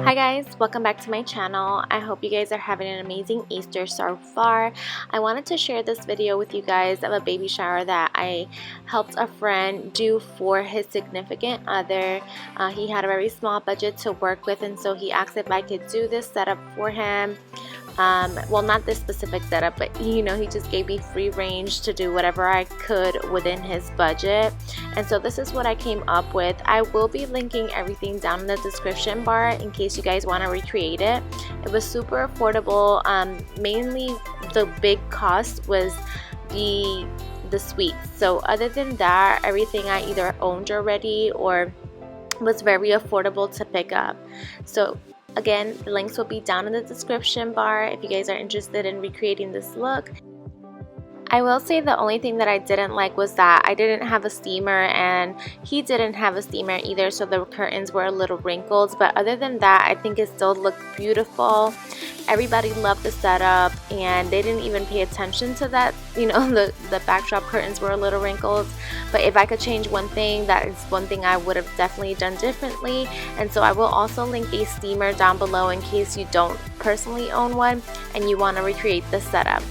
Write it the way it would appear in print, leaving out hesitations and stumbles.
Hi guys, welcome back to my channel. I hope you guys are having an amazing Easter so far. I wanted to share this video with you guys of a baby shower that I helped a friend do for his significant other. He had a very small budget to work with, and so he asked if I could do this setup for him. Well, not this specific setup, but he just gave me free range to do whatever I could within his budget. And so this is what I came up with. I will be linking everything down in the description bar in case you guys want to recreate it. It was super affordable. Mainly the big cost was the suite. So other than that, everything I either owned already or was very affordable to pick up. So again, the links will be down in the description bar if you guys are interested in recreating this look. I will say the only thing that I didn't like was that I didn't have a steamer and he didn't have a steamer either, so the curtains were a little wrinkled, but other than that I think it still looked beautiful. Everybody loved the setup and they didn't even pay attention to that, the backdrop curtains were a little wrinkled. But if I could change one thing, that is one thing I would have definitely done differently. And so I will also link a steamer down below in case you don't personally own one and you want to recreate this setup.